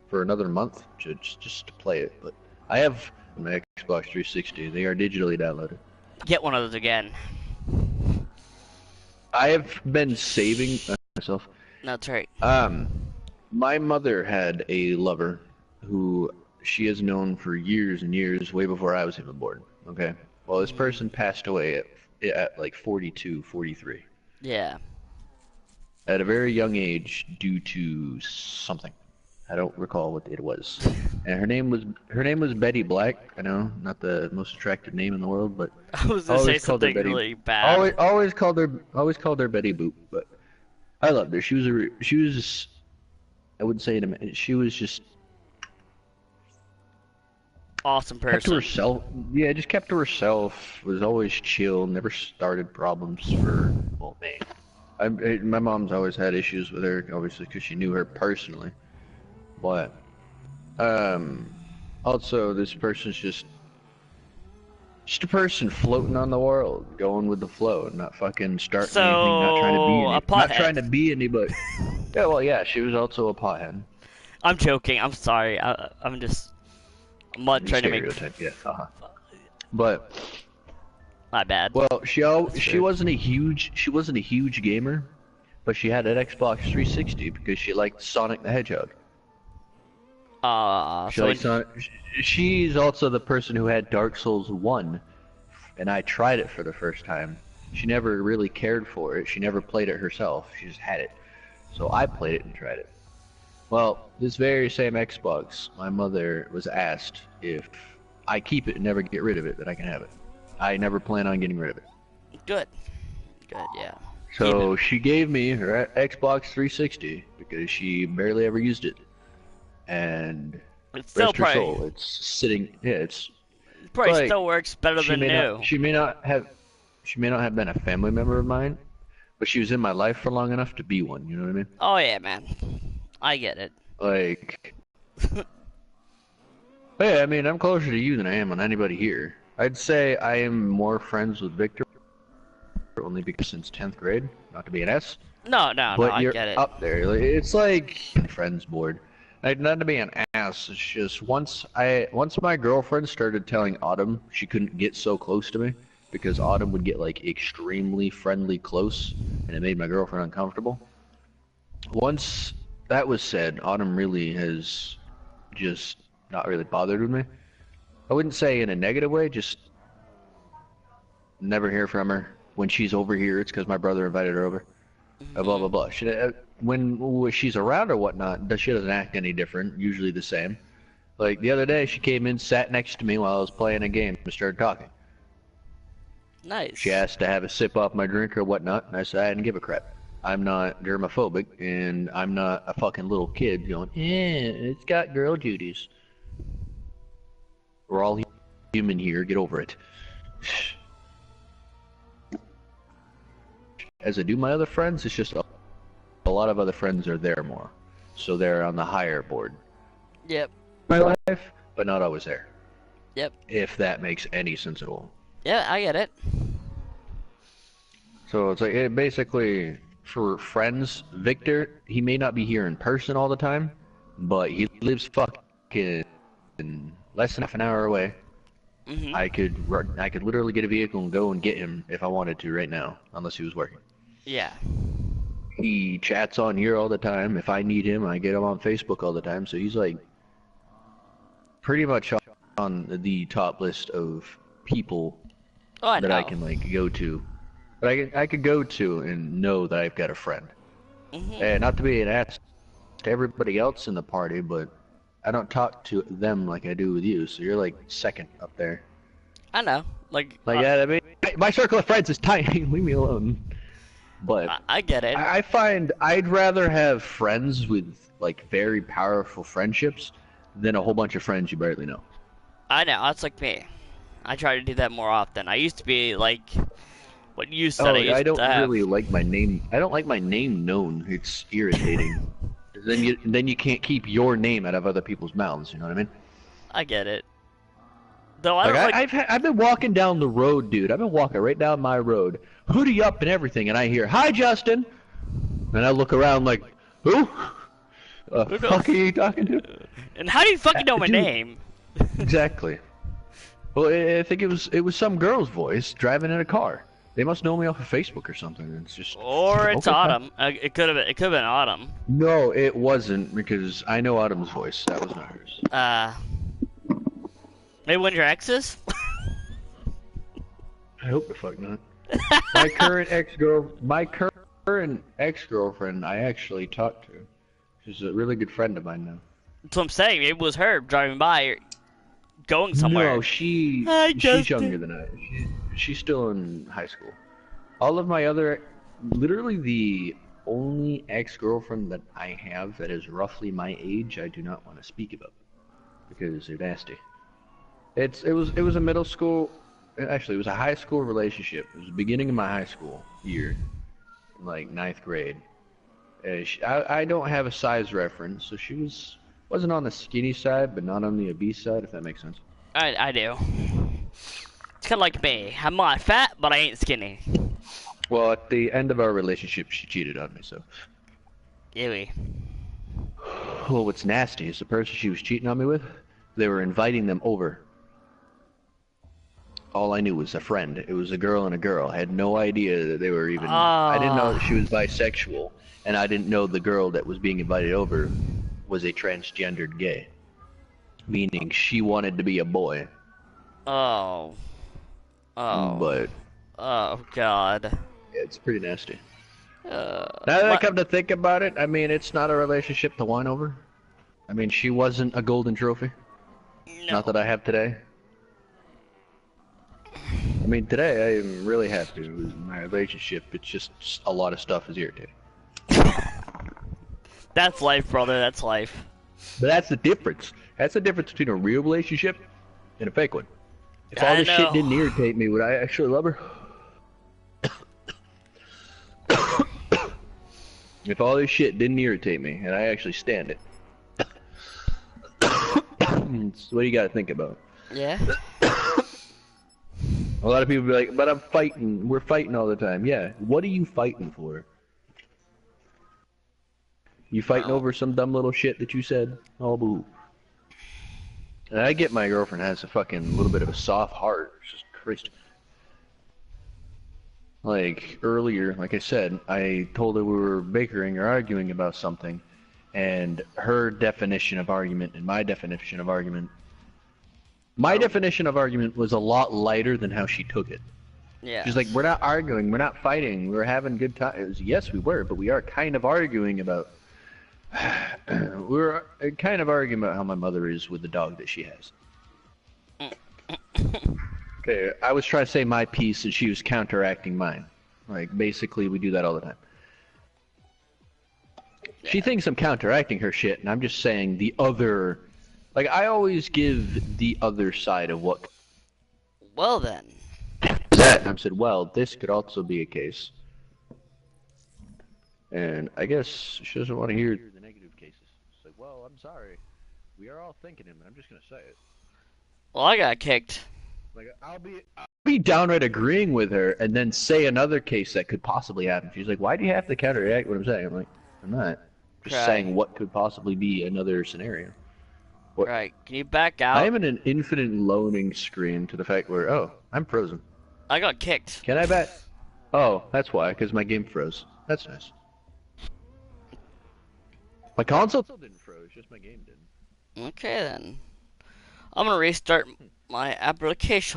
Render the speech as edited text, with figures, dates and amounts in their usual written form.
for another month just to play it. But I have an Xbox 360. They are digitally downloaded. Get one of those again. I have been saving myself. That's right. My mother had a lover who she has known for years and years, way before I was even born. Okay. Well, this person passed away at like 42, 43. Yeah. At a very young age due to something. I don't recall what it was. And her name was Betty Black. I know, not the most attractive name in the world, but I was gonna say something really bad. Always called her Betty Boop, but I loved her. She was I wouldn't say it. She was just Awesome person. kept to herself. Yeah, just kept to herself. Was always chill. Never started problems for me. My mom's always had issues with her, obviously, because she knew her personally. But also this person's just a person floating on the world, going with the flow, not fucking starting anything, not trying to be anybody. Yeah, well, yeah, she was also a pothead. I'm joking. I'm sorry. I'm not trying to make. Yeah. But My bad. well, she wasn't a huge gamer, but she had an Xbox 360 because she liked Sonic the Hedgehog. She's also the person who had Dark Souls 1, and I tried it for the first time. She never really cared for it. She never played it herself. She just had it. So I played it and tried it. Well, this very same Xbox, my mother was asked if I keep it and never get rid of it, that I can have it. I never plan on getting rid of it. Good. Good, yeah. So she gave me her Xbox 360 because she barely ever used it. And it's still rest her soul, it's sitting. Yeah, it's probably like, still works better than new. She may not have been a family member of mine, but she was in my life for long enough to be one. You know what I mean? Oh yeah, man. I get it. Like, yeah, I mean, I'm closer to you than I am on anybody here. I'd say I am more friends with Victor, only because since 10th grade. Not to be an S. No, I you're get it. up there. It's like friends board. Not to be an ass, it's just once my girlfriend started telling Autumn she couldn't get so close to me because Autumn would get like extremely friendly close and it made my girlfriend uncomfortable. Once that was said, Autumn really has just not really bothered with me. I wouldn't say in a negative way, just never hear from her. When she's over here, it's because my brother invited her over. Blah blah blah. When she's around or whatnot, she doesn't act any different. Usually the same. Like the other day, she came in, sat next to me while I was playing a game, and started talking. Nice. She asked to have a sip off my drink or whatnot, and I said I didn't give a crap. I'm not germophobic, and I'm not a fucking little kid going, it's got girl duties. We're all human here. Get over it. As I do my other friends, it's just a lot of other friends are there more, so they're on the higher board. Yep. My life, but not always there. Yep. If that makes any sense at all. Yeah, I get it. So it's like basically for friends, Victor, he may not be here in person all the time, but he lives fucking less than half an hour away. I could literally get a vehicle and go and get him if I wanted to right now, unless he was working. Yeah. He chats on here all the time. If I need him, I get him on Facebook all the time. So he's like pretty much on the top list of people that I can like go to. But I could go to and know that I've got a friend. And not to be an ass to everybody else in the party, but I don't talk to them like I do with you, so you're like second up there. I know, yeah, I mean, my circle of friends is tiny. Leave me alone. But I get it. I find I'd rather have friends with like very powerful friendships than a whole bunch of friends you barely know. I know, that's like me. I try to do that more often. I used to be like what you said. I don't really like my name. I don't like my name known. It's irritating. Then you can't keep your name out of other people's mouths. You know what I mean? I get it. Though I've been walking down the road, dude. I've been walking right down my road, hoodie up and everything, and I hear, "Hi, Justin," and I look around like, "Who?" Who the fuck are you talking to? And how do you fucking know my Dude. name? Exactly. Well, I think it was some girl's voice driving in a car. They must know me off of Facebook or something. It's just Or it's okay, fine. Autumn. It could have been Autumn. No, it wasn't because I know Autumn's voice. That was not hers. Maybe one of your exes? I hope the fuck not. My current ex-girlfriend, I actually talked to. She's a really good friend of mine now. That's what I'm saying. Maybe it was her driving by, or going somewhere. No, she's younger than I. She's still in high school. All of my other, literally the only ex-girlfriend that I have that is roughly my age, I do not want to speak about because they're nasty. It was a middle school. Actually, it was a high school relationship. It was the beginning of my high school year, like 9th grade. I don't have a size reference, so she wasn't on the skinny side, but not on the obese side, if that makes sense. I do. It's kind of like me. I'm not fat, but I ain't skinny. Well, at the end of our relationship, she cheated on me, so. Ewy. Well, what's nasty is the person she was cheating on me with, they were inviting them over. All I knew was a friend. It was a girl and a girl. I had no idea that they were even... I didn't know that she was bisexual, and I didn't know the girl that was being invited over was a transgendered gay. Meaning she wanted to be a boy. Oh. Oh. But... Oh, God. It's pretty nasty. Now that I come to think about it, I mean, it's not a relationship to whine over. I mean, she wasn't a golden trophy. No. Not that I have today. I mean, today I am really happy with my relationship. It's just a lot of stuff is irritating. That's life, brother. That's life. But that's the difference. That's the difference between a real relationship and a fake one. If all I this know. shit didn't irritate me, would I actually love her? If all this shit didn't irritate me and I actually stand it, it's what you gotta think about. Yeah. A lot of people be like, but I'm fighting, we're fighting all the time. Yeah, what are you fighting for? You fighting over some dumb little shit that you said? Oh, boo. And I get my girlfriend has a fucking little bit of a soft heart. It's just Christ. Like, earlier, like I said, I told her we were bickering or arguing about something, and her definition of argument and my definition of argument... My definition of argument was a lot lighter than how she took it. Yeah. She's like, we're not arguing, we're not fighting, we're having good times. Yes, we were, but we are kind of arguing about... we're kind of arguing about how my mother is with the dog that she has. Okay, I was trying to say my piece and she was counteracting mine. Like, basically, we do that all the time. Yeah. She thinks I'm counteracting her shit, and I'm just saying the other... Like, I always give the other side of what... Well, then. That, and I said, well, this could also be a case. And I guess she doesn't want to hear the negative cases. It's like, well, I'm sorry. We are all thinking him, and I'm just going to say it. Well, I got kicked. Like, I'll be downright agreeing with her, and then say another case that could possibly happen. She's like, why do you have to counteract what I'm saying? I'm like, I'm not. Just saying what could possibly be another scenario. What? Right. Can you back out? I am in an infinite loading screen to the fact where, oh, I'm frozen. I got kicked. Can I back? Oh, that's why, because my game froze. That's nice. My console still didn't froze, just my game didn't. Okay, then. I'm gonna restart my application.